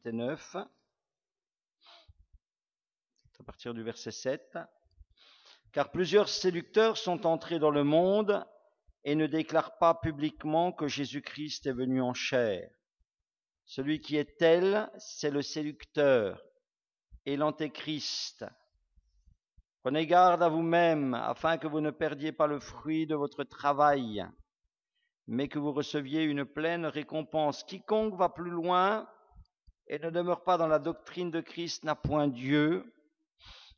et 9, à partir du verset 7. « Car plusieurs séducteurs sont entrés dans le monde et ne déclarent pas publiquement que Jésus-Christ est venu en chair. Celui qui est tel, c'est le séducteur et l'antéchrist. Prenez garde à vous-même, afin que vous ne perdiez pas le fruit de votre travail, mais que vous receviez une pleine récompense. Quiconque va plus loin et ne demeure pas dans la doctrine de Christ n'a point Dieu.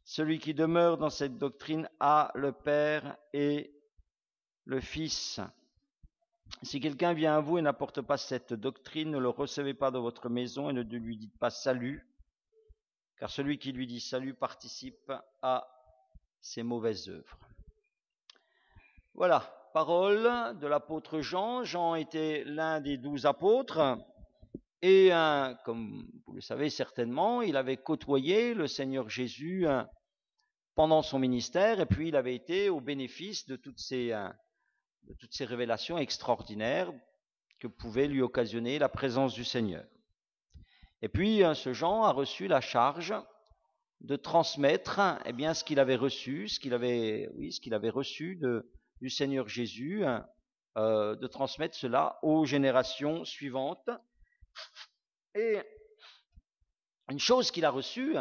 Celui qui demeure dans cette doctrine a le Père et le Fils. Si quelqu'un vient à vous et n'apporte pas cette doctrine, ne le recevez pas dans votre maison et ne lui dites pas salut, car celui qui lui dit salut participe à ses mauvaises œuvres. » Voilà, parole de l'apôtre Jean. Jean était l'un des 12 apôtres et, comme vous le savez certainement, il avait côtoyé le Seigneur Jésus pendant son ministère et puis il avait été au bénéfice de toutes ces révélations extraordinaires que pouvait lui occasionner la présence du Seigneur. Et puis ce Jean a reçu la charge de transmettre ce qu'il avait reçu, ce qu'il avait reçu du Seigneur Jésus, de transmettre cela aux générations suivantes. Et une chose qu'il a reçue,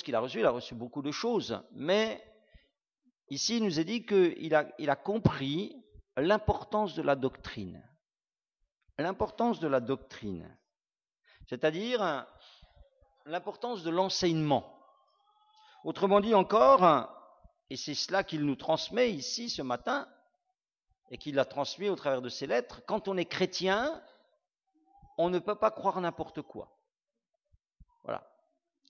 il a reçu beaucoup de choses, mais ici il nous est dit qu'il a compris l'importance de la doctrine. L'importance de la doctrine, c'est-à-dire l'importance de l'enseignement. Autrement dit encore, et c'est cela qu'il nous transmet ici ce matin, et qu'il a transmis au travers de ses lettres, quand on est chrétien, on ne peut pas croire n'importe quoi. Voilà.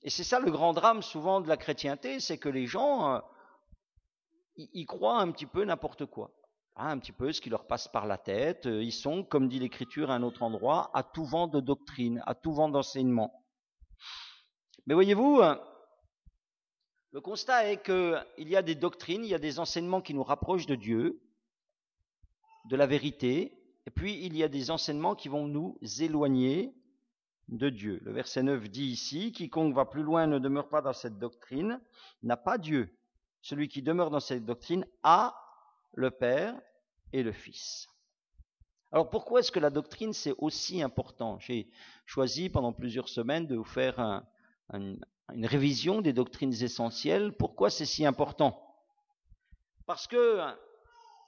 Et c'est ça le grand drame souvent de la chrétienté, c'est que les gens, ils croient un petit peu n'importe quoi. Un petit peu ce qui leur passe par la tête. Ils sont, comme dit l'Écriture à un autre endroit, à tout vent de doctrine, à tout vent d'enseignement. Mais voyez-vous, le constat est qu'il y a des doctrines, il y a des enseignements qui nous rapprochent de Dieu, de la vérité, et puis il y a des enseignements qui vont nous éloigner de Dieu. Le verset 9 dit ici, « Quiconque va plus loin ne demeure pas dans cette doctrine, n'a pas Dieu. Celui qui demeure dans cette doctrine a le Père et le Fils. » Alors pourquoi est-ce que la doctrine c'est aussi important? J'ai choisi pendant plusieurs semaines de vous faire une révision des doctrines essentielles. Pourquoi c'est si important? Parce que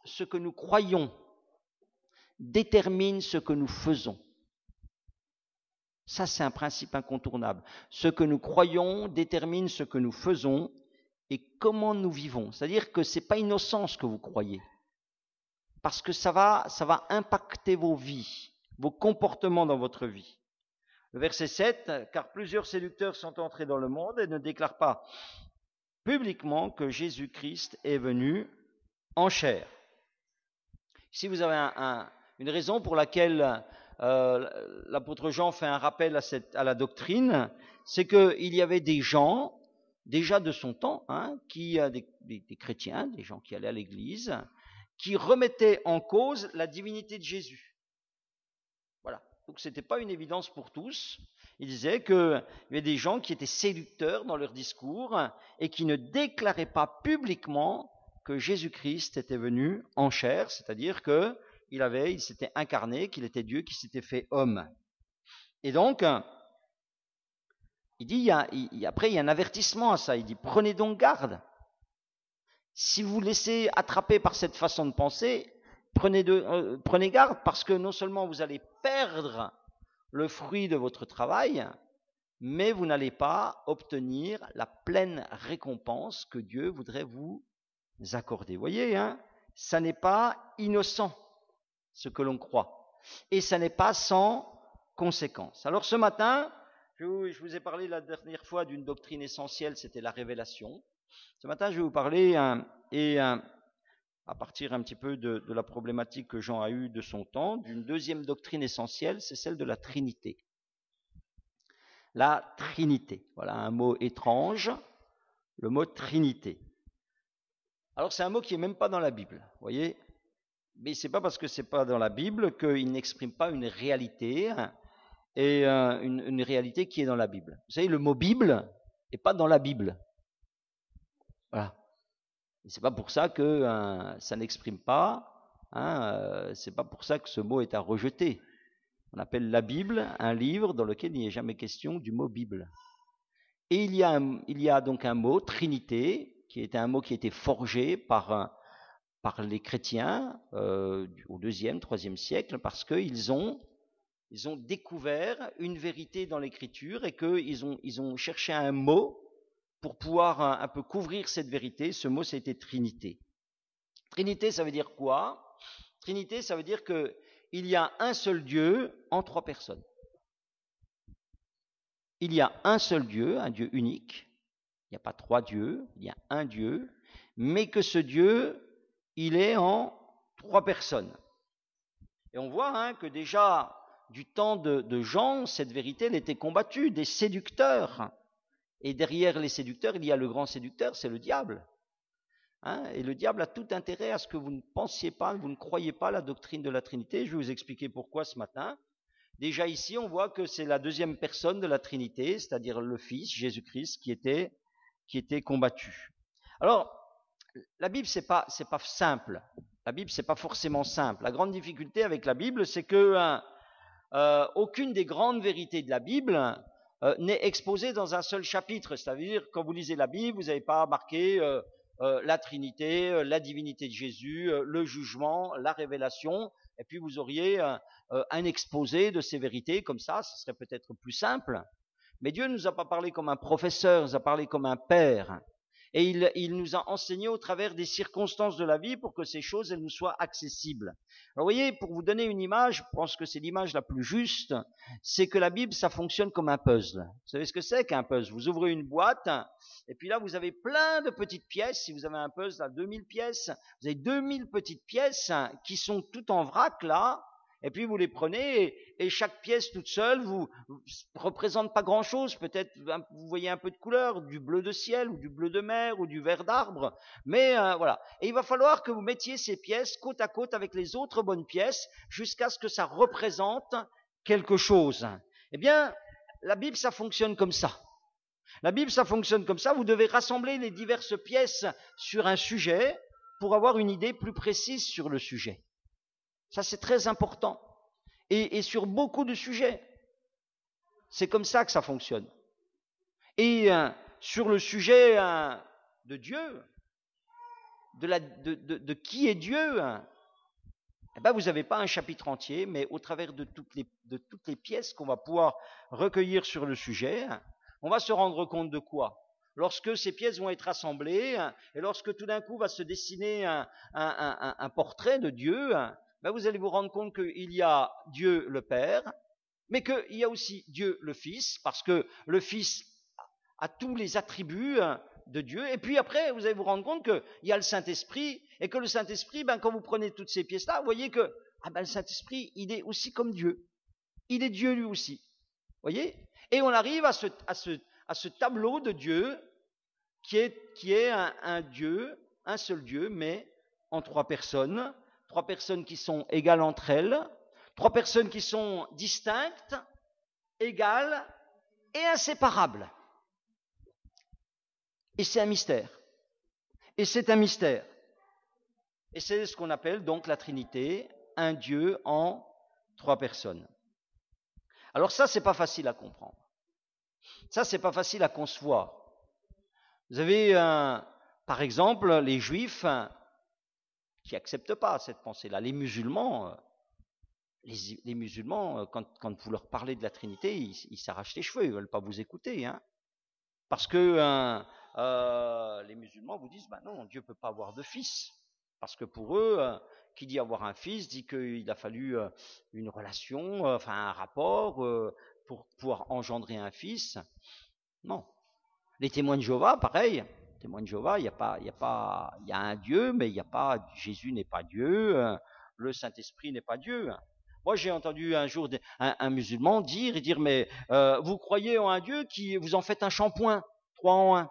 ce que nous croyons détermine ce que nous faisons. Ça, c'est un principe incontournable. Ce que nous croyons détermine ce que nous faisons et comment nous vivons. C'est-à-dire que ce n'est pas innocent ce que vous croyez. Parce que ça va impacter vos vies, vos comportements dans votre vie. Le verset 7, « Car plusieurs séducteurs sont entrés dans le monde et ne déclarent pas publiquement que Jésus-Christ est venu en chair. » Ici, vous avez une raison pour laquelle l'apôtre Jean fait un rappel à la doctrine, c'est qu'il y avait des gens, déjà de son temps, des chrétiens, des gens qui allaient à l'église, qui remettaient en cause la divinité de Jésus. Voilà. Donc ce n'était pas une évidence pour tous. Il disait qu'il y avait des gens qui étaient séducteurs dans leur discours et qui ne déclaraient pas publiquement que Jésus-Christ était venu en chair, c'est-à-dire qu'il s'était incarné, qu'il était Dieu qui s'était fait homme. Et donc, il dit, après il y a un avertissement à ça, il dit, prenez donc garde. Si vous vous laissez attraper par cette façon de penser, prenez garde parce que non seulement vous allez perdre le fruit de votre travail, mais vous n'allez pas obtenir la pleine récompense que Dieu voudrait vous accorder. Vous voyez, ça n'est pas innocent ce que l'on croit et ça n'est pas sans conséquence. Alors ce matin, je vous ai parlé la dernière fois d'une doctrine essentielle, c'était la révélation. Ce matin, je vais vous parler, à partir un petit peu de la problématique que Jean a eue de son temps, d'une deuxième doctrine essentielle, c'est celle de la Trinité. La Trinité, voilà un mot étrange, le mot Trinité. Alors c'est un mot qui n'est même pas dans la Bible, vous voyez, mais ce n'est pas parce que ce n'est pas dans la Bible qu'il n'exprime pas une réalité. et une réalité qui est dans la Bible. Vous savez, le mot Bible n'est pas dans la Bible. Voilà. C'est pas pour ça que ça n'exprime pas, c'est pas pour ça que ce mot est à rejeter. On appelle la Bible un livre dans lequel il n'y a jamais question du mot Bible. Et il y a donc un mot, Trinité, qui est un mot qui a été forgé par les chrétiens au 2e, 3e siècle, parce qu'ils ont découvert une vérité dans l'Écriture et qu'ils ont cherché un mot pour pouvoir un peu couvrir cette vérité. Ce mot, c'était Trinité. Trinité, ça veut dire quoi? Trinité, ça veut dire qu'il y a un seul Dieu en 3 personnes. Il y a un seul Dieu, un Dieu unique. Il n'y a pas 3 dieux, il y a un Dieu, mais que ce Dieu, il est en 3 personnes. Et on voit que déjà, du temps de Jean, cette vérité, elle était combattue, des séducteurs. Et derrière les séducteurs, il y a le grand séducteur, c'est le diable. Et le diable a tout intérêt à ce que vous ne pensiez pas, vous ne croyez pas la doctrine de la Trinité. Je vais vous expliquer pourquoi ce matin. Déjà ici, on voit que c'est la 2e personne de la Trinité, c'est-à-dire le Fils, Jésus-Christ, qui était combattu. Alors, la Bible, c'est pas simple. La Bible, c'est pas forcément simple. La grande difficulté avec la Bible, c'est que aucune des grandes vérités de la Bible n'est exposée dans un seul chapitre. C'est-à-dire, quand vous lisez la Bible, vous n'avez pas marqué la Trinité, la divinité de Jésus, le jugement, la révélation, et puis vous auriez un exposé de ces vérités, comme ça, ce serait peut-être plus simple. Mais Dieu ne nous a pas parlé comme un professeur, il nous a parlé comme un père. Et il nous a enseigné au travers des circonstances de la vie pour que ces choses elles nous soient accessibles. Alors vous voyez, pour vous donner une image, je pense que c'est l'image la plus juste, c'est que la Bible, ça fonctionne comme un puzzle. Vous savez ce que c'est qu'un puzzle? Vous ouvrez une boîte, et puis là, vous avez plein de petites pièces. Si vous avez un puzzle à 2000 pièces, vous avez 2000 petites pièces qui sont toutes en vrac là, et puis vous les prenez, et chaque pièce toute seule vous représente pas grand-chose. Peut-être vous voyez un peu de couleur, du bleu de ciel, ou du bleu de mer, ou du vert d'arbre, mais voilà. Et il va falloir que vous mettiez ces pièces côte à côte avec les autres bonnes pièces, jusqu'à ce que ça représente quelque chose. Eh bien, la Bible, ça fonctionne comme ça. La Bible, ça fonctionne comme ça. Vous devez rassembler les diverses pièces sur un sujet pour avoir une idée plus précise sur le sujet. Ça, c'est très important. Et sur beaucoup de sujets. C'est comme ça que ça fonctionne. Et sur le sujet de Dieu, de qui est Dieu, vous n'avez pas un chapitre entier, mais au travers de toutes les pièces qu'on va pouvoir recueillir sur le sujet, on va se rendre compte de quoi? Lorsque ces pièces vont être assemblées, et lorsque tout d'un coup va se dessiner un portrait de Dieu, vous allez vous rendre compte qu'il y a Dieu le Père, mais qu'il y a aussi Dieu le Fils, parce que le Fils a tous les attributs de Dieu. Et puis après, vous allez vous rendre compte qu'il y a le Saint-Esprit, et que le Saint-Esprit, quand vous prenez toutes ces pièces-là, vous voyez que le Saint-Esprit, il est aussi comme Dieu. Il est Dieu lui aussi. Vous voyez? Et on arrive à ce tableau de Dieu qui est un Dieu, un seul Dieu, mais en 3 personnes. 3 personnes qui sont égales entre elles, 3 personnes qui sont distinctes, égales et inséparables. Et c'est un mystère. Et c'est un mystère. Et c'est ce qu'on appelle donc la Trinité, un Dieu en 3 personnes. Alors ça, c'est pas facile à comprendre. Ça, c'est pas facile à concevoir. Vous avez, par exemple, les Juifs qui n'acceptent pas cette pensée-là. Les musulmans, quand vous leur parlez de la Trinité, ils s'arrachent les cheveux, ils ne veulent pas vous écouter. Parce que les musulmans vous disent, non, Dieu ne peut pas avoir de fils. Parce que pour eux, qui dit avoir un fils, dit qu'il a fallu une relation, un rapport pour pouvoir engendrer un fils. Non. Les témoins de Jéhovah, pareil. Les témoins de Jéhovah, il y a un Dieu, mais il n'y a pas, Jésus n'est pas Dieu, le Saint-Esprit n'est pas Dieu. Moi, j'ai entendu un jour un musulman dire, mais vous croyez en un Dieu qui vous en faites un shampoing, 3 en 1.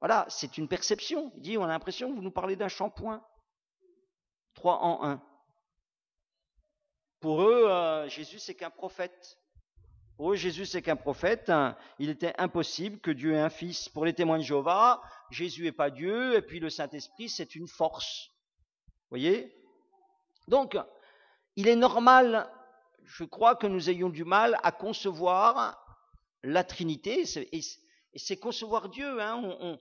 Voilà, c'est une perception. Il dit, on a l'impression que vous nous parlez d'un shampoing, 3 en 1. Pour eux, Jésus, c'est qu'un prophète. Pour eux, Jésus, c'est qu'un prophète. Il était impossible que Dieu ait un fils. Pour les témoins de Jéhovah, Jésus n'est pas Dieu, et puis le Saint-Esprit, c'est une force. Vous voyez? Donc, il est normal, je crois, que nous ayons du mal à concevoir la Trinité, et c'est concevoir Dieu. Hein.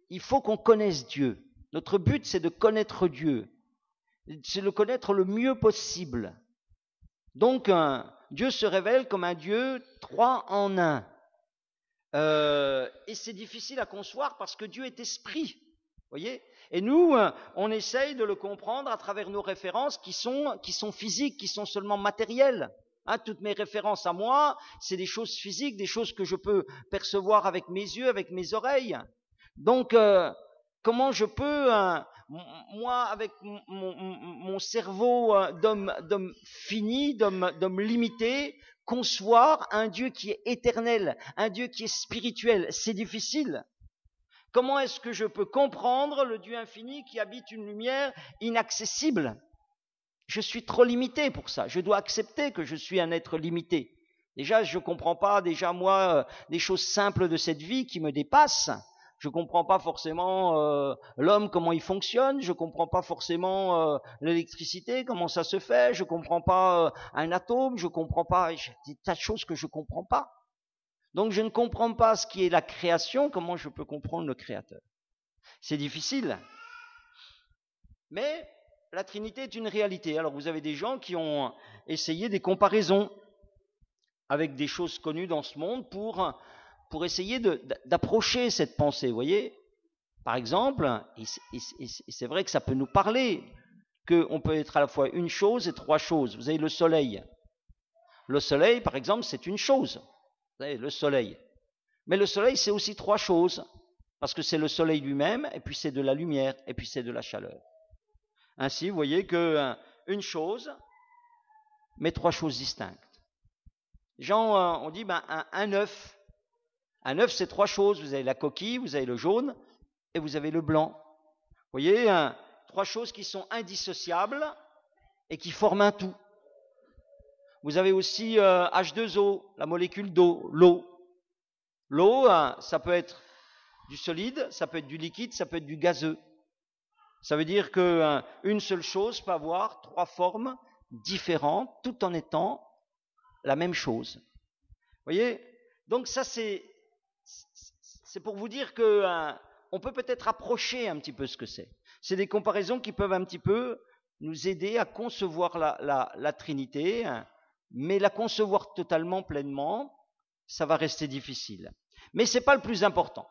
Il faut qu'on connaisse Dieu. Notre but, c'est de connaître Dieu. C'est de le connaître le mieux possible. Donc, Dieu se révèle comme un Dieu trois en un. Et c'est difficile à concevoir parce que Dieu est esprit. Voyez ? Et nous, on essaye de le comprendre à travers nos références qui sont physiques, qui sont seulement matérielles. Hein, toutes mes références à moi, c'est des choses physiques, des choses que je peux percevoir avec mes yeux, avec mes oreilles. Donc, comment je peux, moi, avec mon cerveau d'homme fini, d'homme limité, concevoir un Dieu qui est éternel, un Dieu qui est spirituel? C'est difficile. Comment est-ce que je peux comprendre le Dieu infini qui habite une lumière inaccessible? Je suis trop limité pour ça. Je dois accepter que je suis un être limité. Déjà, je ne comprends pas, moi, des choses simples de cette vie qui me dépassent. Je ne comprends pas forcément l'homme, comment il fonctionne. Je ne comprends pas forcément l'électricité, comment ça se fait. Je ne comprends pas un atome. Je ne comprends pas des tas de choses que je ne comprends pas. Donc, je ne comprends pas ce qui est la création. Comment je peux comprendre le Créateur? C'est difficile. Mais la Trinité est une réalité. Alors, vous avez des gens qui ont essayé des comparaisons avec des choses connues dans ce monde pour essayer d'approcher cette pensée, vous voyez. Par exemple, et c'est vrai que ça peut nous parler, qu'on peut être à la fois une chose et trois choses. Vous avez le soleil. Le soleil, par exemple, c'est une chose. Vous savez, le soleil. Mais le soleil, c'est aussi trois choses. Parce que c'est le soleil lui-même, et puis c'est de la lumière, et puis c'est de la chaleur. Ainsi, vous voyez qu'une chose, mais trois choses distinctes. Les gens, on dit, un œuf. Un œuf, c'est trois choses. Vous avez la coquille, vous avez le jaune, et vous avez le blanc. Vous voyez, trois choses qui sont indissociables et qui forment un tout. Vous avez aussi H2O, la molécule d'eau, l'eau. L'eau, ça peut être du solide, ça peut être du liquide, ça peut être du gazeux. Ça veut dire qu'une seule chose peut avoir trois formes différentes, tout en étant la même chose. Vous voyez? Donc ça, c'est pour vous dire qu'on peut peut-être approcher un petit peu ce que c'est. C'est des comparaisons qui peuvent un petit peu nous aider à concevoir la Trinité, mais la concevoir totalement, pleinement, ça va rester difficile. Mais ce n'est pas le plus important.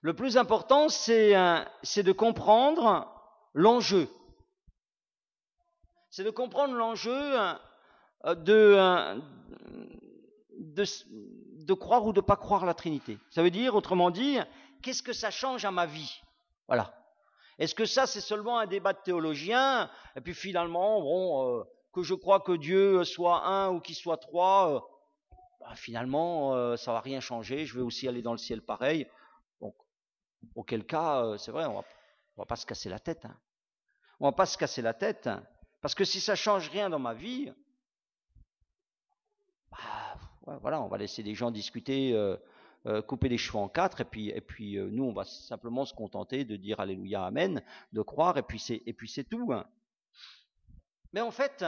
Le plus important, c'est de comprendre l'enjeu. C'est de comprendre l'enjeu de croire ou de ne pas croire la Trinité. Ça veut dire, autrement dit, qu'est-ce que ça change à ma vie? Voilà. Est-ce que ça, c'est seulement un débat de théologiens, et puis finalement, que je crois que Dieu soit un ou qu'il soit trois, finalement, ça ne va rien changer, je vais aussi aller dans le ciel pareil. Donc, auquel cas, c'est vrai, on va pas se casser la tête. Hein. On va pas se casser la tête, parce que si ça ne change rien dans ma vie, voilà, on va laisser des gens discuter, couper les cheveux en quatre, et puis nous, on va simplement se contenter de dire Alléluia, Amen, de croire, et puis c'est tout. Hein. Mais en fait,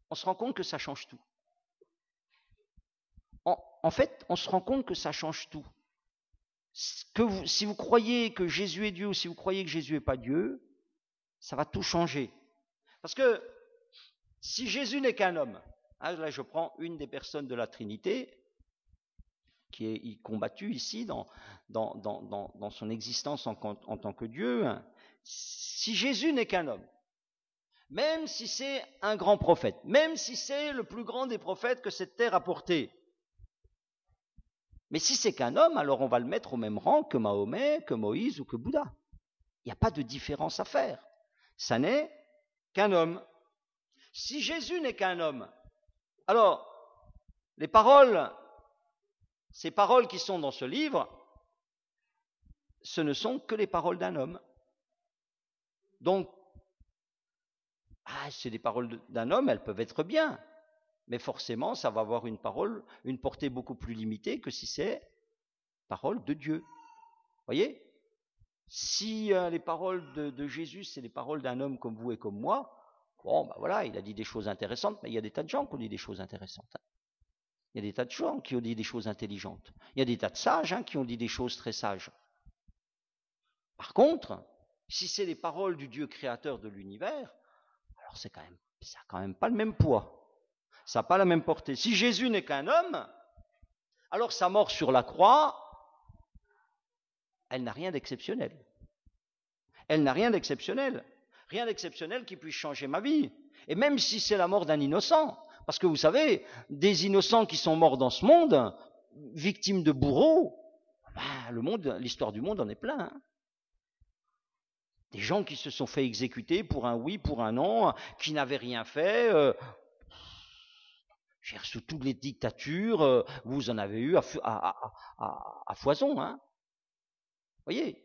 on se rend compte que ça change tout. En fait, on se rend compte que ça change tout. Si vous croyez que Jésus est Dieu ou si vous croyez que Jésus n'est pas Dieu, ça va tout changer. Parce que si Jésus n'est qu'un homme, là je prends une des personnes de la Trinité, qui est combattue ici dans son existence en tant que Dieu, si Jésus n'est qu'un homme, même si c'est un grand prophète, même si c'est le plus grand des prophètes que cette terre a porté, mais si c'est qu'un homme, alors on va le mettre au même rang que Mahomet, que Moïse ou que Bouddha. Il n'y a pas de différence à faire. Ça n'est qu'un homme. Si Jésus n'est qu'un homme, alors ces paroles qui sont dans ce livre, ce ne sont que les paroles d'un homme. Donc, Ah, c'est des paroles d'un homme, elles peuvent être bien, mais forcément, ça va avoir une portée beaucoup plus limitée que si c'est parole de Dieu. Voyez? Si les paroles de Jésus, c'est les paroles d'un homme comme vous et comme moi, bon, ben voilà, il a dit des choses intéressantes, mais il y a des tas de gens qui ont dit des choses intéressantes. Hein. Il y a des tas de gens qui ont dit des choses intelligentes. Il y a des tas de sages qui ont dit des choses très sages. Par contre, si c'est les paroles du Dieu créateur de l'univers, alors ça n'a quand même pas le même poids. Ça n'a pas la même portée. Si Jésus n'est qu'un homme, alors sa mort sur la croix, elle n'a rien d'exceptionnel. Elle n'a rien d'exceptionnel. Rien d'exceptionnel qui puisse changer ma vie. Et même si c'est la mort d'un innocent, parce que vous savez, des innocents qui sont morts dans ce monde, victimes de bourreaux, l'histoire du monde en est plein. Hein. Des gens qui se sont fait exécuter pour un oui, pour un non, qui n'avaient rien fait. Sous toutes les dictatures, vous en avez eu à foison. Hein. Vous voyez,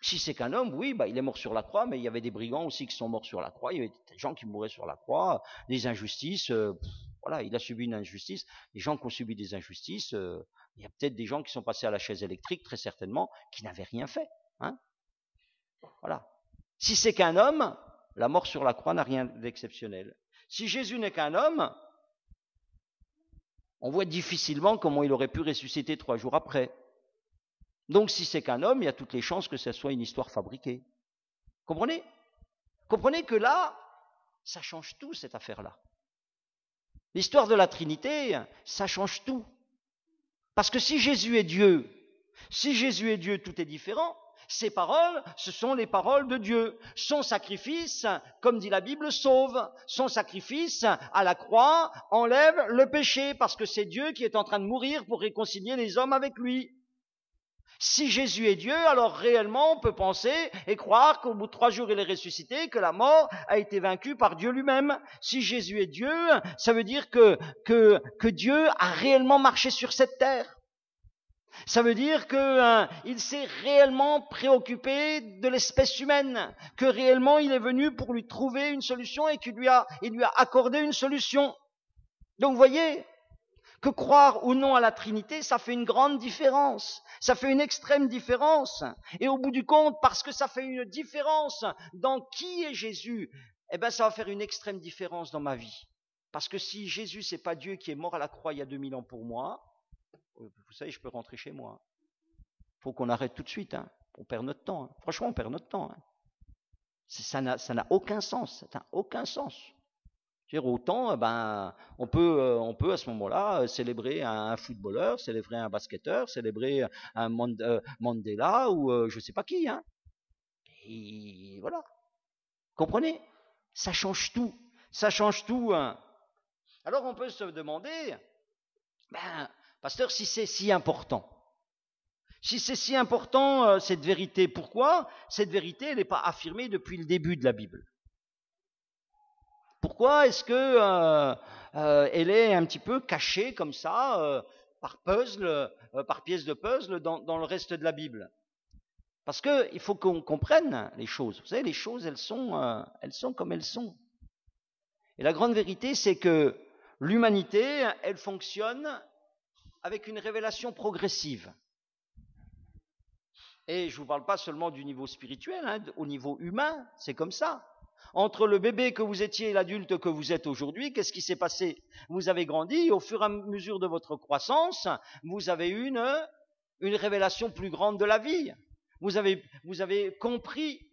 si c'est qu'un homme, oui, il est mort sur la croix, mais il y avait des brigands aussi qui sont morts sur la croix, il y avait des gens qui mouraient sur la croix, des injustices, voilà, il a subi une injustice, les gens qui ont subi des injustices, il y a peut-être des gens qui sont passés à la chaise électrique, très certainement, qui n'avaient rien fait. Hein. Voilà. Si c'est qu'un homme, la mort sur la croix n'a rien d'exceptionnel. Si Jésus n'est qu'un homme, on voit difficilement comment il aurait pu ressusciter 3 jours après. Donc si c'est qu'un homme, il y a toutes les chances que ce soit une histoire fabriquée. Comprenez? Comprenez que là, ça change tout, cette affaire-là. L'histoire de la Trinité, ça change tout. Parce que si Jésus est Dieu, tout est différent. Ses paroles, ce sont les paroles de Dieu. Son sacrifice, comme dit la Bible, sauve. Son sacrifice à la croix enlève le péché, parce que c'est Dieu qui est en train de mourir pour réconcilier les hommes avec lui. Si Jésus est Dieu, alors réellement on peut penser et croire qu'au bout de 3 jours il est ressuscité, que la mort a été vaincue par Dieu lui-même. Si Jésus est Dieu, ça veut dire que Dieu a réellement marché sur cette terre. Ça veut dire qu'il s'est réellement préoccupé de l'espèce humaine, que réellement il est venu pour lui trouver une solution et qu'il lui a accordé une solution. Donc vous voyez que croire ou non à la Trinité, ça fait une grande différence, ça fait une extrême différence. Et au bout du compte, parce que ça fait une différence dans qui est Jésus, eh bien ça va faire une extrême différence dans ma vie. Parce que si Jésus, c'est pas Dieu qui est mort à la croix il y a 2000 ans pour moi, vous savez, je peux rentrer chez moi. Il faut qu'on arrête tout de suite. Hein. On perd notre temps. Hein. Franchement, on perd notre temps. Hein. Ça n'a aucun sens. Ça n'a aucun sens. Autant, on peut à ce moment-là célébrer un footballeur, célébrer un basketteur, célébrer un Mandela ou je ne sais pas qui. Hein. Et voilà. Comprenez? Ça change tout. Ça change tout. Hein. Alors on peut se demander, pasteur, si c'est si important, cette vérité, pourquoi cette vérité elle n'est pas affirmée depuis le début de la Bible? Pourquoi est-ce que elle est un petit peu cachée comme ça, par puzzle, par pièce de puzzle dans le reste de la Bible? Parce qu'il faut qu'on comprenne les choses. Vous savez, les choses, elles sont comme elles sont. Et la grande vérité, c'est que l'humanité, elle fonctionne avec une révélation progressive. Et je ne vous parle pas seulement du niveau spirituel, hein, au niveau humain, c'est comme ça. Entre le bébé que vous étiez et l'adulte que vous êtes aujourd'hui, qu'est-ce qui s'est passé? Vous avez grandi, au fur et à mesure de votre croissance, vous avez eu une révélation plus grande de la vie. Vous avez compris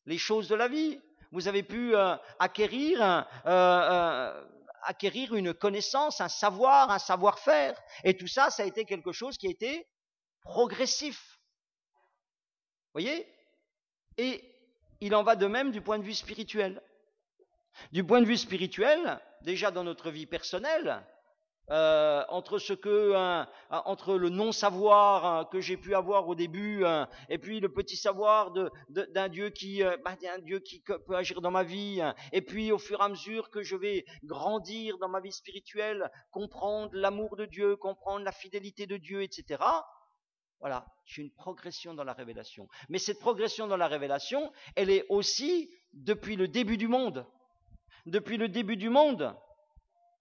les choses de la vie. Vous avez pu acquérir une connaissance, un savoir-faire. Et tout ça, ça a été quelque chose qui a été progressif. Vous voyez? Et il en va de même du point de vue spirituel. Du point de vue spirituel, déjà dans notre vie personnelle, entre le non-savoir que j'ai pu avoir au début et puis le petit savoir d'un Dieu qui peut agir dans ma vie, et puis au fur et à mesure que je vais grandir dans ma vie spirituelle, comprendre l'amour de Dieu, comprendre la fidélité de Dieu, etc. Voilà, j'ai une progression dans la révélation. Mais cette progression dans la révélation, elle est aussi depuis le début du monde. Depuis le début du monde,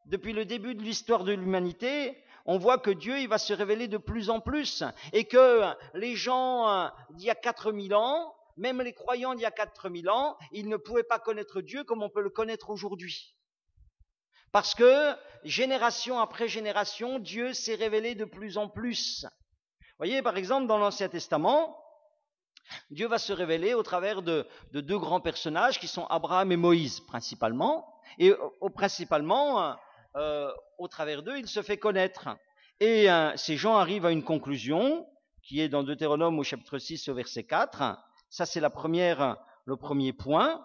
depuis le début de l'histoire de l'humanité, on voit que Dieu il va se révéler de plus en plus et que les gens d'il y a 4000 ans, même les croyants d'il y a 4000 ans, ils ne pouvaient pas connaître Dieu comme on peut le connaître aujourd'hui. Parce que génération après génération, Dieu s'est révélé de plus en plus. Vous voyez, par exemple, dans l'Ancien Testament, Dieu va se révéler au travers de deux grands personnages qui sont Abraham et Moïse, principalement. Et principalement, au travers d'eux, il se fait connaître. Et ces gens arrivent à une conclusion, qui est dans Deutéronome au chapitre 6, au verset 4. Ça, c'est le premier point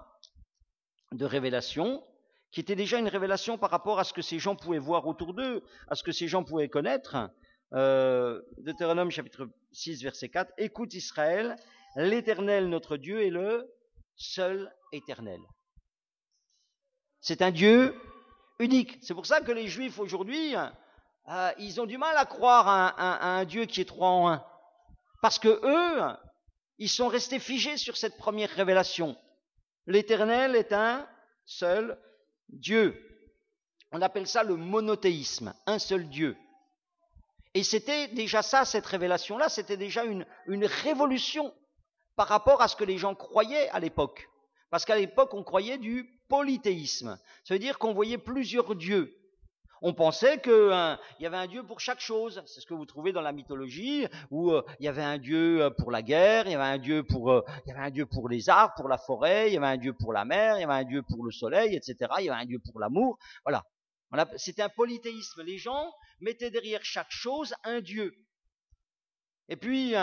de révélation, qui était déjà une révélation par rapport à ce que ces gens pouvaient voir autour d'eux, à ce que ces gens pouvaient connaître. Deutéronome chapitre 6, verset 4. Écoute Israël, l'Éternel notre Dieu est le seul éternel. C'est un Dieu unique. C'est pour ça que les Juifs aujourd'hui, ils ont du mal à croire à un Dieu qui est trois en un. Parce que eux, ils sont restés figés sur cette première révélation. L'Éternel est un seul Dieu. On appelle ça le monothéisme, un seul Dieu. Et c'était déjà ça, cette révélation-là, c'était déjà une révolution par rapport à ce que les gens croyaient à l'époque. Parce qu'à l'époque, on croyait du polythéisme. Ça veut dire qu'on voyait plusieurs dieux. On pensait qu'il y avait un dieu pour chaque chose. C'est ce que vous trouvez dans la mythologie, où il y avait un dieu pour la guerre, il y avait un dieu pour les arbres, pour la forêt, il y avait un dieu pour la mer, il y avait un dieu pour le soleil, etc. Il y avait un dieu pour l'amour. Voilà. C'était un polythéisme. Les gens mettaient derrière chaque chose un dieu. Et puis,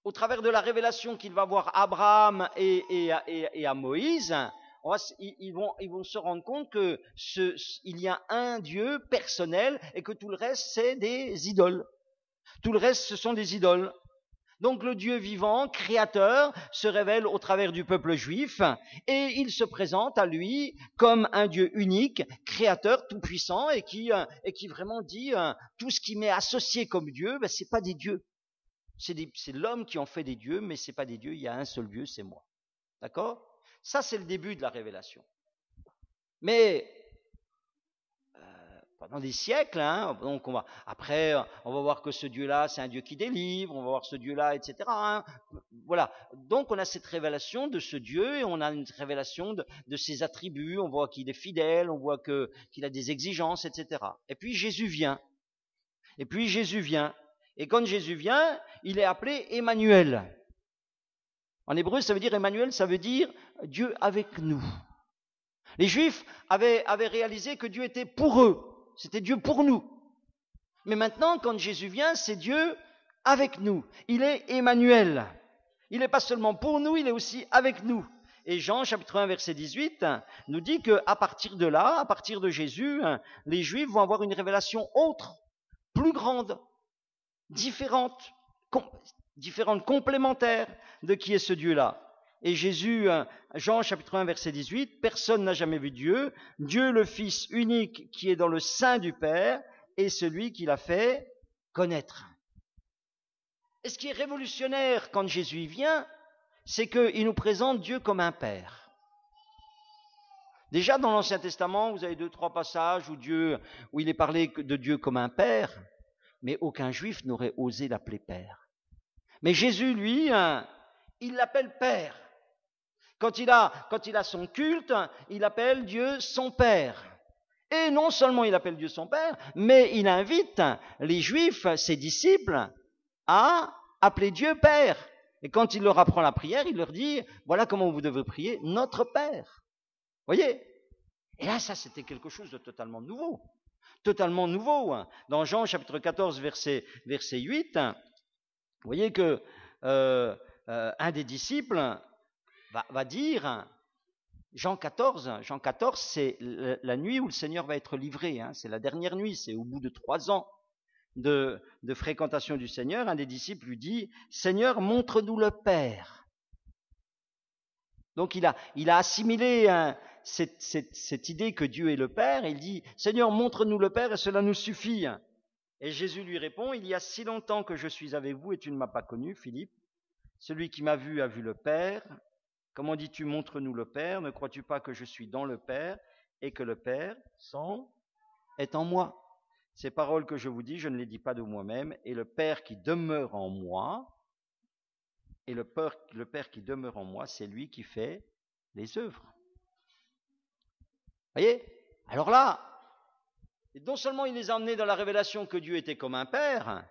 au travers de la révélation qu'il va voir Abraham et à Moïse, ils vont se rendre compte que il y a un Dieu personnel et que tout le reste, c'est des idoles. Tout le reste, ce sont des idoles. Donc le Dieu vivant, créateur, se révèle au travers du peuple juif et il se présente à lui comme un Dieu unique, créateur, tout-puissant et qui vraiment dit tout ce qui m'est associé comme Dieu, ben, c'est pas des dieux. C'est l'homme qui en fait des dieux, mais c'est pas des dieux, il y a un seul Dieu, c'est moi. D'accord ? Ça, c'est le début de la révélation. Mais pendant des siècles, donc après, on va voir que ce Dieu-là, c'est un Dieu qui délivre, on va voir ce Dieu-là, etc. Voilà. Donc, on a cette révélation de ce Dieu et on a une révélation de ses attributs. On voit qu'il est fidèle, on voit qu'il a des exigences, etc. Et puis Jésus vient. Et quand Jésus vient, il est appelé Emmanuel. En hébreu, ça veut dire Emmanuel, ça veut dire Dieu avec nous. Les Juifs avaient réalisé que Dieu était pour eux. C'était Dieu pour nous. Mais maintenant, quand Jésus vient, c'est Dieu avec nous. Il est Emmanuel. Il n'est pas seulement pour nous, il est aussi avec nous. Et Jean, chapitre 1, verset 18, nous dit qu'à partir de là, à partir de Jésus, les Juifs vont avoir une révélation autre, plus grande, différente, complémentaire de qui est ce Dieu-là. Et Jésus, Jean chapitre 1 verset 18, personne n'a jamais vu Dieu, Dieu le Fils unique qui est dans le sein du Père est celui qui l'a fait connaître. Et ce qui est révolutionnaire quand Jésus vient, c'est qu'il nous présente Dieu comme un Père. Déjà dans l'Ancien Testament, vous avez 2-3 passages où il est parlé de Dieu comme un Père, mais aucun Juif n'aurait osé l'appeler Père. Mais Jésus, lui, il l'appelle Père. Quand il a son culte, il appelle Dieu son Père. Et non seulement il appelle Dieu son Père, mais il invite les Juifs, ses disciples, à appeler Dieu Père. Et quand il leur apprend la prière, il leur dit, voilà comment vous devez prier, notre Père. Vous voyez ? Et là, ça, c'était quelque chose de totalement nouveau. Totalement nouveau. Dans Jean chapitre 14, verset 8, vous voyez que un des disciples va dire, Jean 14, c'est la nuit où le Seigneur va être livré, c'est la dernière nuit, c'est au bout de 3 ans de fréquentation du Seigneur, un des disciples lui dit, Seigneur, montre-nous le Père. Donc il a assimilé cette idée que Dieu est le Père, et il dit, Seigneur, montre-nous le Père et cela nous suffit. Et Jésus lui répond, il y a si longtemps que je suis avec vous et tu ne m'as pas connu, Philippe. Celui qui m'a vu a vu le Père. Comment dis-tu, montre-nous le Père? Ne crois-tu pas que je suis dans le Père et que le Père est en moi? Ces paroles que je vous dis, je ne les dis pas de moi-même, et le Père qui demeure en moi, et le Père qui demeure en moi, c'est lui qui fait les œuvres. Voyez? Alors là, non seulement il les a emmenés dans la révélation que Dieu était comme un Père,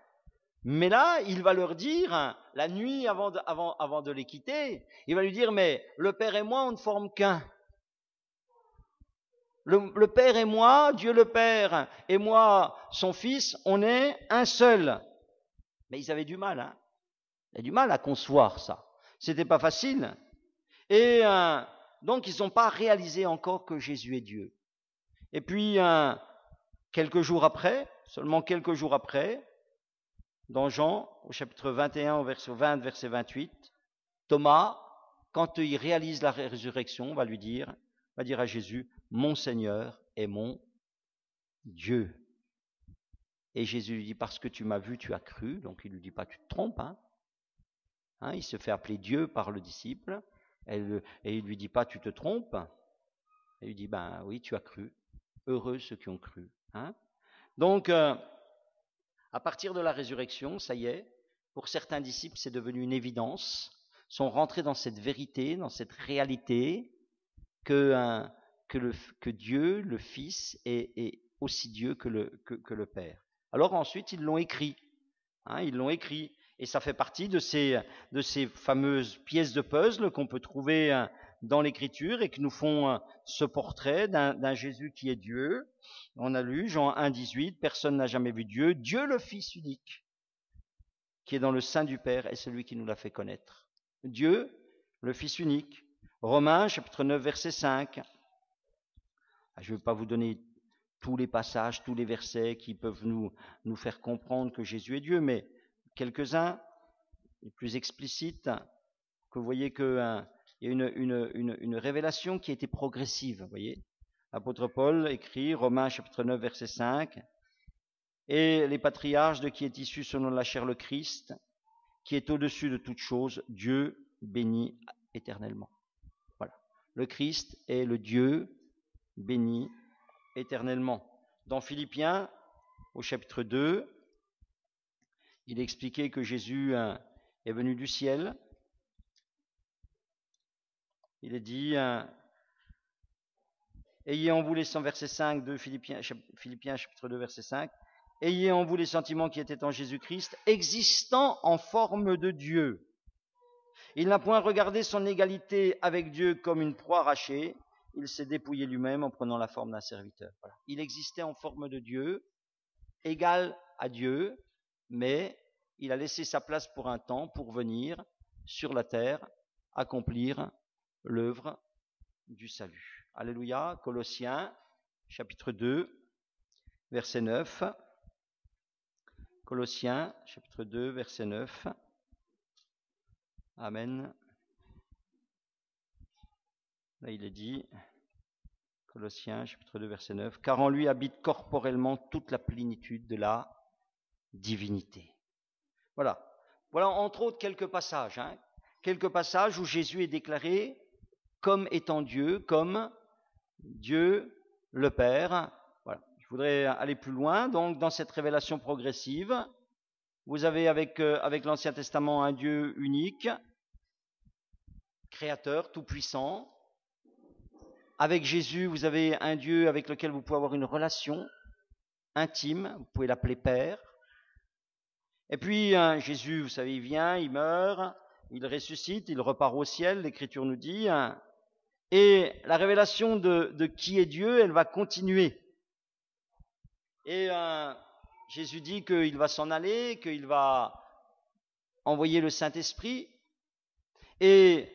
mais là, il va leur dire, la nuit avant de les quitter, il va lui dire, mais le Père et moi, on ne forment qu'un. Le Père et moi, Dieu le Père, et moi, son Fils, on est un seul. Mais ils avaient du mal, hein. Ils avaient du mal à concevoir ça. C'était pas facile. Et donc, ils n'ont pas réalisé encore que Jésus est Dieu. Et puis, quelques jours après, seulement quelques jours après, dans Jean, au chapitre 21, au verset 20, verset 28, Thomas, quand il réalise la résurrection, va dire à Jésus, mon Seigneur et mon Dieu. Et Jésus lui dit, parce que tu m'as vu, tu as cru. Donc il ne lui dit pas, tu te trompes. Hein, il se fait appeler Dieu par le disciple. Et il ne lui dit pas, tu te trompes. Et il lui dit, ben oui, tu as cru. Heureux ceux qui ont cru. Hein. Donc, à partir de la résurrection, ça y est, pour certains disciples, c'est devenu une évidence. Ils sont rentrés dans cette vérité, dans cette réalité, que Dieu, le Fils, est aussi Dieu que le Père. Alors ensuite, ils l'ont écrit. Ils l'ont écrit. Et ça fait partie de ces fameuses pièces de puzzle qu'on peut trouver dans l'Écriture et qui nous font ce portrait d'un Jésus qui est Dieu. On a lu Jean 1, 18, personne n'a jamais vu Dieu. Dieu le Fils unique, qui est dans le sein du Père, est celui qui nous l'a fait connaître. Dieu, le Fils unique. Romains, chapitre 9, verset 5. Je ne vais pas vous donner tous les passages, tous les versets qui peuvent nous faire comprendre que Jésus est Dieu, mais quelques-uns, les plus explicites, que vous voyez qu'il y a une révélation qui a été progressive. Vous voyez, l'apôtre Paul écrit, Romains chapitre 9, verset 5, « Et les patriarches de qui est issu selon la chair le Christ, qui est au-dessus de toutes choses, Dieu béni éternellement. » Voilà. Le Christ est le Dieu béni éternellement. Dans Philippiens, au chapitre 2, il expliquait que Jésus est venu du ciel. Il est dit, ayez en vous les verset 5 de Philippiens chapitre 2, verset 5, ayez en vous les sentiments qui étaient en Jésus-Christ, existant en forme de Dieu. Il n'a point regardé son égalité avec Dieu comme une proie arrachée, il s'est dépouillé lui-même en prenant la forme d'un serviteur. Voilà. Il existait en forme de Dieu, égal à Dieu, mais il a laissé sa place pour un temps, pour venir sur la terre, accomplir l'œuvre du salut. Alléluia. Colossiens, chapitre 2, verset 9. Colossiens, chapitre 2, verset 9. Amen. Là, il est dit, Colossiens, chapitre 2, verset 9, « Car en lui habite corporellement toute la plénitude de la divinité. » Voilà. Voilà, entre autres, quelques passages. Quelques passages où Jésus est déclaré comme étant Dieu, comme Dieu le Père. Voilà. Je voudrais aller plus loin. Donc, dans cette révélation progressive, vous avez avec l'Ancien Testament un Dieu unique, créateur, tout-puissant. Avec Jésus, vous avez un Dieu avec lequel vous pouvez avoir une relation intime, vous pouvez l'appeler Père. Et puis Jésus, vous savez, il vient, il meurt, il ressuscite, il repart au ciel, l'Écriture nous dit. Et la révélation de qui est Dieu, elle va continuer. Et Jésus dit qu'il va s'en aller, qu'il va envoyer le Saint-Esprit. Et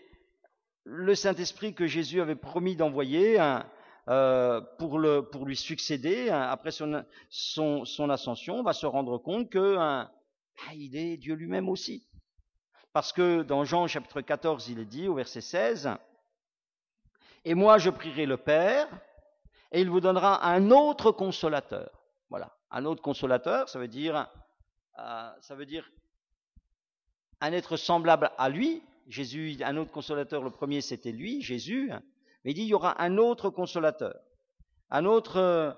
le Saint-Esprit que Jésus avait promis d'envoyer pour lui succéder après son ascension, va se rendre compte que il est Dieu lui-même aussi. Parce que dans Jean chapitre 14, il est dit au verset 16, « Et moi je prierai le Père, et il vous donnera un autre consolateur. » Voilà, un autre consolateur, ça veut dire un être semblable à lui, Jésus, un autre consolateur, le premier c'était lui, Jésus, mais il dit il y aura un autre consolateur, un autre,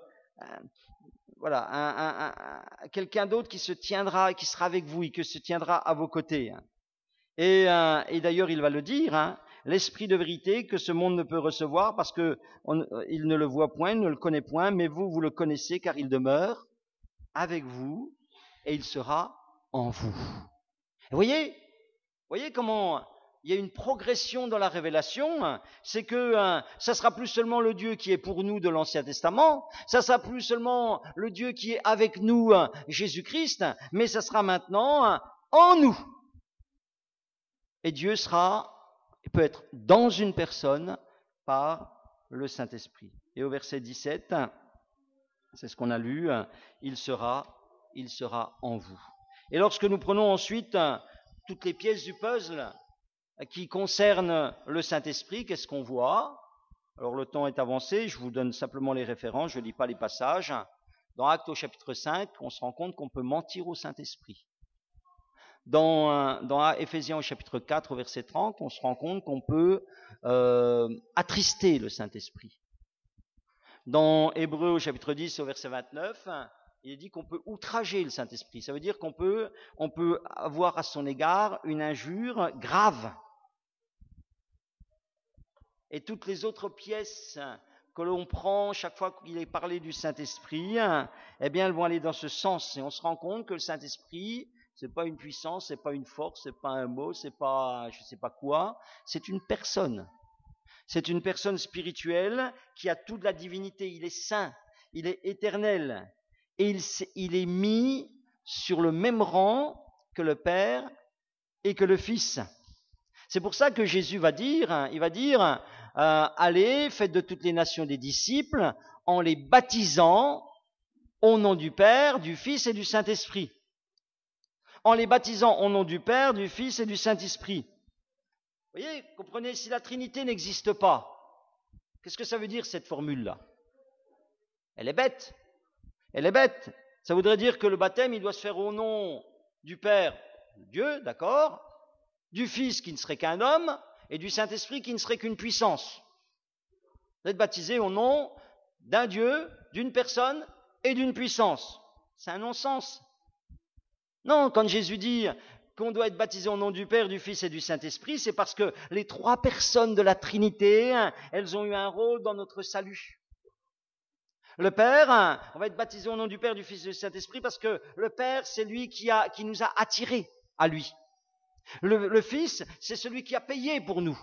quelqu'un d'autre qui se tiendra, qui sera avec vous et qui se tiendra à vos côtés. Et d'ailleurs il va le dire, l'esprit de vérité que ce monde ne peut recevoir parce que il ne le voit point, il ne le connaît point, mais vous le connaissez car il demeure avec vous et il sera en vous. Et voyez comment il y a une progression dans la révélation, c'est que ça sera plus seulement le Dieu qui est pour nous de l'Ancien Testament, ça sera plus seulement le Dieu qui est avec nous, Jésus-Christ, mais ça sera maintenant en nous. Et Dieu peut être dans une personne par le Saint-Esprit. Et au verset 17, c'est ce qu'on a lu, il sera en vous. Et lorsque nous prenons ensuite toutes les pièces du puzzle qui concernent le Saint-Esprit, qu'est-ce qu'on voit? Alors le temps est avancé, je vous donne simplement les références, je ne lis pas les passages. Dans Actes au chapitre 5, on se rend compte qu'on peut mentir au Saint-Esprit. Dans Éphésiens au chapitre 4, au verset 30, on se rend compte qu'on peut attrister le Saint-Esprit. Dans Hébreux au chapitre 10, au verset 29, il est dit qu'on peut outrager le Saint-Esprit. Ça veut dire qu'on peut avoir à son égard une injure grave. Et toutes les autres pièces que l'on prend chaque fois qu'il est parlé du Saint-Esprit, eh bien, elles vont aller dans ce sens. Et on se rend compte que le Saint-Esprit, c'est pas une puissance, c'est pas une force, c'est pas un mot, c'est pas je sais pas quoi, c'est une personne. C'est une personne spirituelle qui a toute la divinité. Il est saint, il est éternel. Et il est mis sur le même rang que le Père et que le Fils. C'est pour ça que Jésus va dire, allez, faites de toutes les nations des disciples en les baptisant au nom du Père, du Fils et du Saint-Esprit. En les baptisant au nom du Père, du Fils et du Saint-Esprit. Vous voyez, comprenez, si la Trinité n'existe pas, qu'est-ce que ça veut dire cette formule-là? Elle est bête. Ça voudrait dire que le baptême, il doit se faire au nom du Père, Dieu, d'accord, du Fils qui ne serait qu'un homme, et du Saint-Esprit qui ne serait qu'une puissance. Vous êtes baptisé au nom d'un Dieu, d'une personne et d'une puissance. C'est un non-sens. Non, quand Jésus dit qu'on doit être baptisé au nom du Père, du Fils et du Saint-Esprit, c'est parce que les trois personnes de la Trinité, elles ont eu un rôle dans notre salut. Le Père, on va être baptisé au nom du Père, du Fils et du Saint-Esprit parce que le Père, c'est lui qui nous a attirés à lui. Le Fils, c'est celui qui a payé pour nous.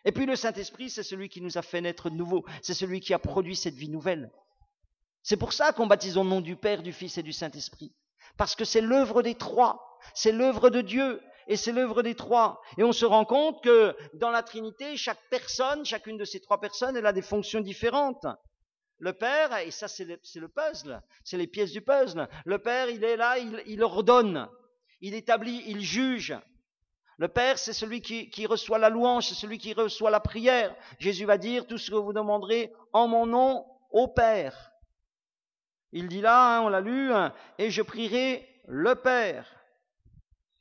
Et puis le Saint-Esprit, c'est celui qui nous a fait naître de nouveau. C'est celui qui a produit cette vie nouvelle. C'est pour ça qu'on baptise au nom du Père, du Fils et du Saint-Esprit. Parce que c'est l'œuvre des trois. C'est l'œuvre de Dieu. Et c'est l'œuvre des trois. Et on se rend compte que dans la Trinité, chacune de ces trois personnes, elle a des fonctions différentes. Le Père, et ça c'est le puzzle, c'est les pièces du puzzle. Le Père, il est là, il ordonne, il établit, il juge. Le Père, c'est celui qui reçoit la louange, c'est celui qui reçoit la prière. Jésus va dire, tout ce que vous demanderez en mon nom au Père. Il dit là, on l'a lu, et je prierai le Père.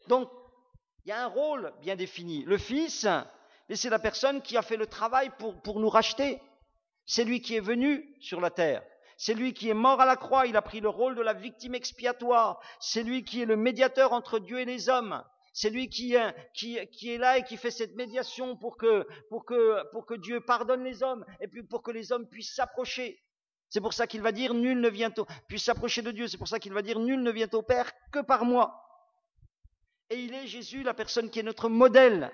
Donc, il y a un rôle bien défini. Le Fils, c'est la personne qui a fait le travail pour nous racheter. C'est lui qui est venu sur la terre. C'est lui qui est mort à la croix. Il a pris le rôle de la victime expiatoire. C'est lui qui est le médiateur entre Dieu et les hommes. C'est lui qui est là et qui fait cette médiation pour que Dieu pardonne les hommes et puis pour que les hommes puissent s'approcher. C'est pour ça qu'il va dire nul ne puisse s'approcher de Dieu. C'est pour ça qu'il va dire nul ne vient au Père que par moi. Et il est Jésus, la personne qui est notre modèle.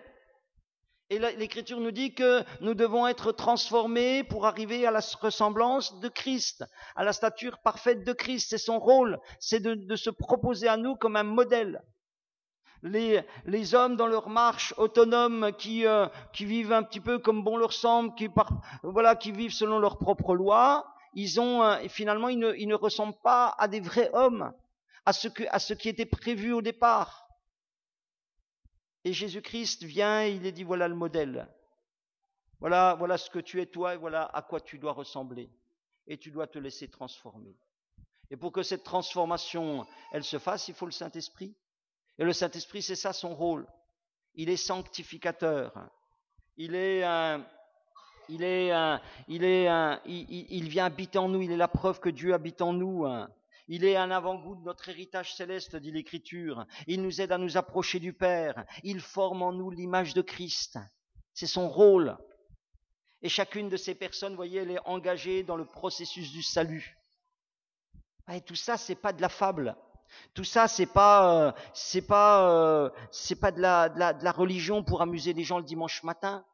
Et l'Écriture nous dit que nous devons être transformés pour arriver à la ressemblance de Christ, à la stature parfaite de Christ. C'est son rôle, c'est de se proposer à nous comme un modèle. Les hommes dans leur marche autonome qui vivent un petit peu comme bon leur semble, qui vivent selon leurs propres lois, finalement ils ne ressemblent pas à des vrais hommes, à ce qui était prévu au départ. Et Jésus-Christ vient et il est dit, voilà le modèle. Voilà ce que tu es toi et voilà à quoi tu dois ressembler. Et tu dois te laisser transformer. Et pour que cette transformation, elle se fasse, il faut le Saint-Esprit. Et le Saint-Esprit, c'est ça son rôle. il est sanctificateur, il est un, il vient habiter en nous, il est la preuve que Dieu habite en nous. Il est un avant-goût de notre héritage céleste, dit l'Écriture. Il nous aide à nous approcher du Père. Il forme en nous l'image de Christ. C'est son rôle. Et chacune de ces personnes, vous voyez, elle est engagée dans le processus du salut. Et tout ça, c'est pas de la fable. Tout ça, c'est pas de la religion pour amuser les gens le dimanche matin.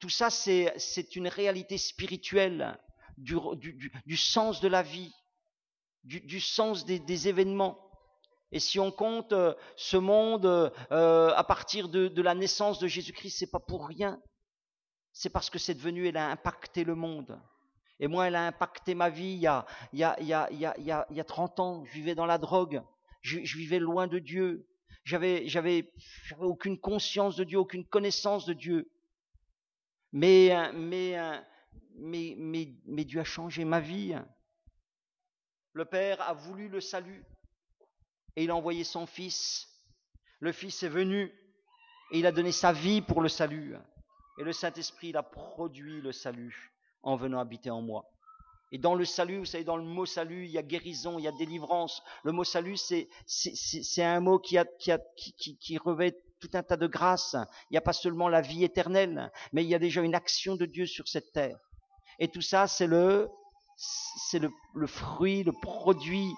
Tout ça, c'est une réalité spirituelle du sens de la vie, du sens des événements. Et si on compte ce monde à partir de la naissance de Jésus-Christ, c'est pas pour rien. C'est parce que cette venue, elle a impacté le monde. Et moi, elle a impacté ma vie il y a 30 ans. Je vivais dans la drogue. Je vivais loin de Dieu. J'avais aucune conscience de Dieu, aucune connaissance de Dieu. Mais Dieu a changé ma vie. Le Père a voulu le salut et il a envoyé son Fils. Le Fils est venu et il a donné sa vie pour le salut. Et le Saint-Esprit, il a produit le salut en venant habiter en moi. Et dans le salut, vous savez, dans le mot salut, il y a guérison, il y a délivrance. Le mot salut, c'est un mot qui revêt tout un tas de grâces. Il n'y a pas seulement la vie éternelle, mais il y a déjà une action de Dieu sur cette terre. Et tout ça, c'est le fruit, le produit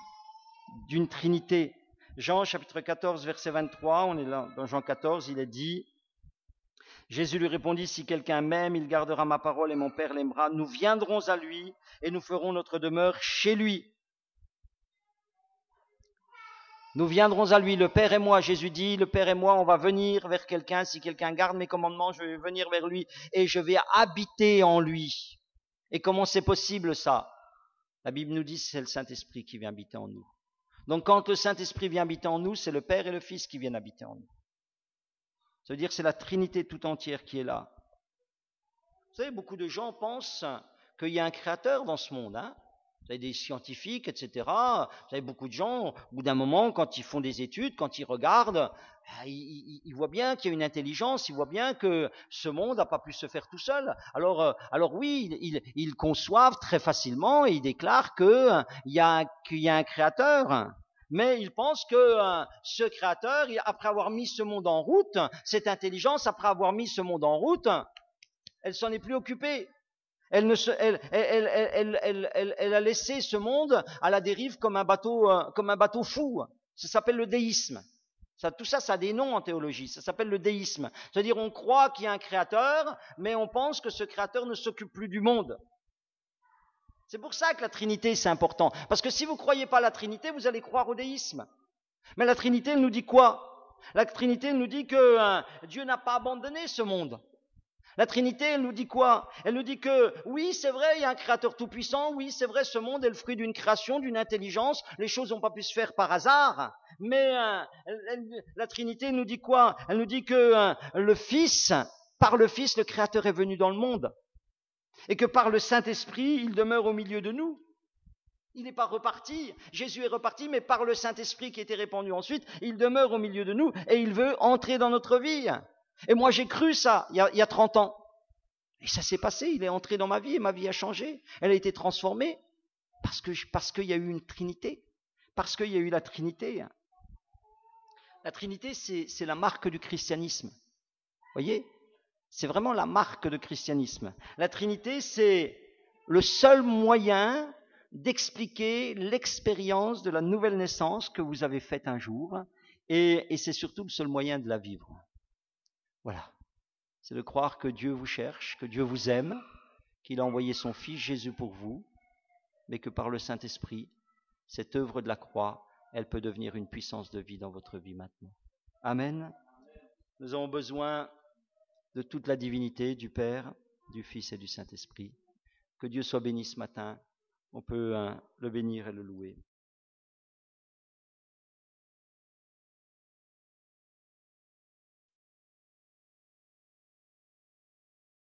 d'une Trinité. Jean chapitre 14, verset 23, on est là dans Jean 14, il est dit, Jésus lui répondit, si quelqu'un m'aime, il gardera ma parole et mon Père l'aimera. Nous viendrons à lui et nous ferons notre demeure chez lui. Nous viendrons à lui, le Père et moi. Jésus dit, le Père et moi, on va venir vers quelqu'un. Si quelqu'un garde mes commandements, je vais venir vers lui et je vais habiter en lui. Et comment c'est possible ça? La Bible nous dit que c'est le Saint-Esprit qui vient habiter en nous. Donc quand le Saint-Esprit vient habiter en nous, c'est le Père et le Fils qui viennent habiter en nous. Ça veut dire que c'est la Trinité tout entière qui est là. Vous savez, beaucoup de gens pensent qu'il y a un créateur dans ce monde. Vous avez des scientifiques, etc. Vous avez beaucoup de gens, au bout d'un moment, quand ils font des études, quand ils regardent, ils voient bien qu'il y a une intelligence, ils voient bien que ce monde n'a pas pu se faire tout seul. Alors oui, ils conçoivent très facilement et ils déclarent qu'il y a un créateur. Mais ils pensent que ce créateur, après avoir mis ce monde en route, cette intelligence, après avoir mis ce monde en route, elle s'en est plus occupée. Elle a laissé ce monde à la dérive comme un bateau fou. Ça s'appelle le déisme. Tout ça, ça a des noms en théologie. Ça s'appelle le déisme. C'est-à-dire, on croit qu'il y a un créateur, mais on pense que ce créateur ne s'occupe plus du monde. C'est pour ça que la Trinité, c'est important. Parce que si vous ne croyez pas à la Trinité, vous allez croire au déisme. Mais la Trinité, elle nous dit quoi? La Trinité, elle nous dit que Dieu n'a pas abandonné ce monde. La Trinité, elle nous dit quoi? Elle nous dit que, oui, c'est vrai, il y a un créateur tout-puissant, oui, c'est vrai, ce monde est le fruit d'une création, d'une intelligence, les choses n'ont pas pu se faire par hasard, mais la Trinité nous dit quoi? Elle nous dit que le Fils, par le Fils, le Créateur est venu dans le monde, et que par le Saint-Esprit, il demeure au milieu de nous. Il n'est pas reparti, Jésus est reparti, mais par le Saint-Esprit qui était répandu ensuite, il demeure au milieu de nous, et il veut entrer dans notre vie. Et moi, j'ai cru ça il y a 30 ans. Et ça s'est passé, il est entré dans ma vie et ma vie a changé. Elle a été transformée parce qu'il y a eu une Trinité. Parce qu'il y a eu la Trinité. La Trinité, c'est la marque du christianisme. Vous voyez? C'est vraiment la marque du christianisme. La Trinité, c'est le seul moyen d'expliquer l'expérience de la nouvelle naissance que vous avez faite un jour. Et c'est surtout le seul moyen de la vivre. Voilà, c'est de croire que Dieu vous cherche, que Dieu vous aime, qu'il a envoyé son Fils Jésus pour vous, mais que par le Saint-Esprit, cette œuvre de la croix, elle peut devenir une puissance de vie dans votre vie maintenant. Amen. Nous avons besoin de toute la divinité du Père, du Fils et du Saint-Esprit. Que Dieu soit béni ce matin. On peut le bénir et le louer.